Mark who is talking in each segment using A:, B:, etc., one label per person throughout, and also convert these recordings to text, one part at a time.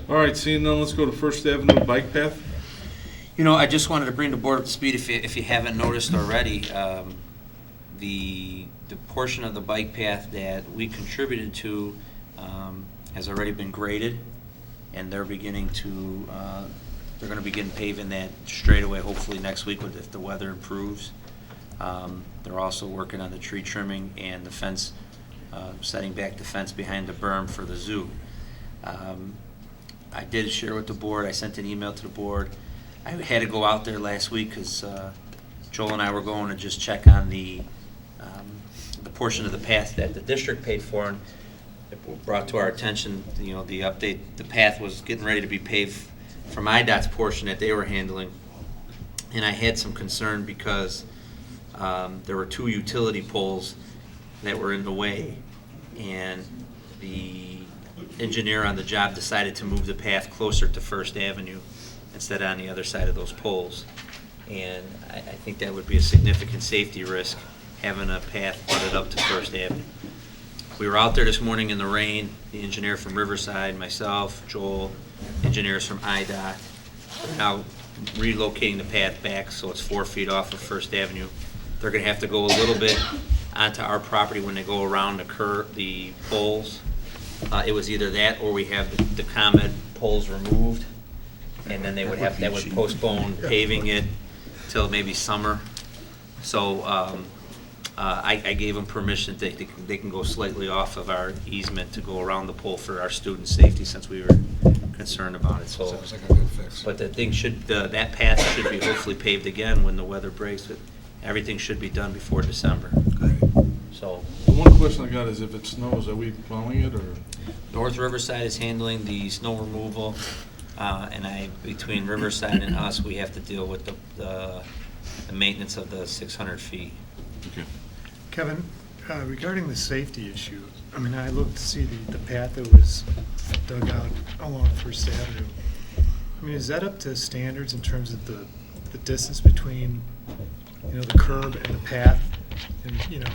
A: All right, seeing none, let's go to First Avenue bike path.
B: You know, I just wanted to bring the board up to speed, if you haven't noticed already, the portion of the bike path that we contributed to has already been graded, and they're beginning to, they're going to begin paving that straightaway hopefully next week if the weather improves. They're also working on the tree trimming and the fence, setting back the fence behind the berm for the zoo. I did share with the board, I sent an email to the board. I had to go out there last week because Joel and I were going to just check on the portion of the path that the district paid for, and it brought to our attention, you know, the update. The path was getting ready to be paved from IDOT's portion that they were handling, and I had some concern because there were 2 utility poles that were in the way, and the engineer on the job decided to move the path closer to First Avenue instead of on the other side of those poles. And I think that would be a significant safety risk, having a path butted up to First Avenue. We were out there this morning in the rain, the engineer from Riverside, myself, Joel, engineers from IDOT. We're now relocating the path back so it's 4 feet off of First Avenue. They're going to have to go a little bit onto our property when they go around the poles. It was either that or we have the ComEd poles removed, and then they would have, that would postpone paving it till maybe summer. So I gave them permission that they can go slightly off of our easement to go around the pole for our student safety, since we were concerned about it. So,
C: Sounds like a good fix.
B: but the thing should, that path should be hopefully paved again when the weather breaks. Everything should be done before December.
C: Great.
B: So
A: The one question I got is if it snows, are we plowing it or?
B: North Riverside is handling the snow removal, and between Riverside and us, we have to deal with the maintenance of the 600 feet.
A: Okay.
D: Kevin, regarding the safety issue, I mean, I looked to see the path that was dug out along First Avenue. I mean, is that up to standards in terms of the distance between, you know, the curb and the path? And, you know,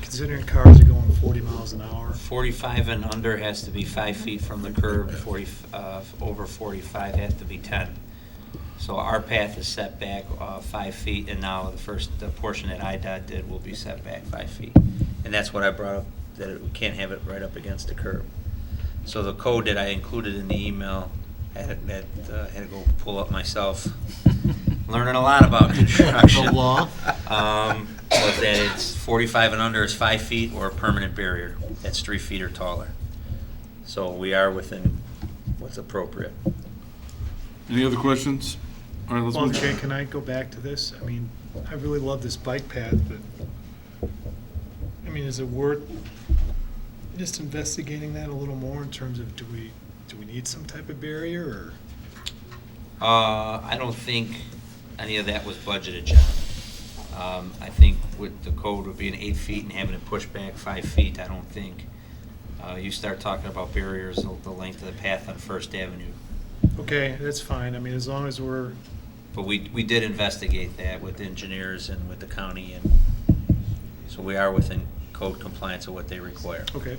D: considering cars are going 40 miles an hour.
B: 45 and under has to be 5 feet from the curb. Over 45 has to be 10. So our path is set back 5 feet, and now the portion that IDOT did will be set back 5 feet. And that's what I brought up, that we can't have it right up against the curb. So the code that I included in the email, had to go pull up myself. Learning a lot about construction.
C: The law.
B: Was that it's 45 and under is 5 feet or a permanent barrier. That's 3 feet or taller. So we are within what's appropriate.
A: Any other questions? All right, let's
D: Well,
A: move.
D: Jay, can I go back to this? I mean, I really love this bike path, but, I mean, is it worth just investigating that a little more in terms of do we need some type of barrier, or?
B: I don't think any of that was budgeted, John. I think with the code of being 8 feet and having it pushed back 5 feet, I don't think. You start talking about barriers, the length of the path on First Avenue.
D: Okay, that's fine. I mean, as long as we're,
B: But we did investigate that with engineers and with the county, and so we are within code compliance of what they require.
D: okay,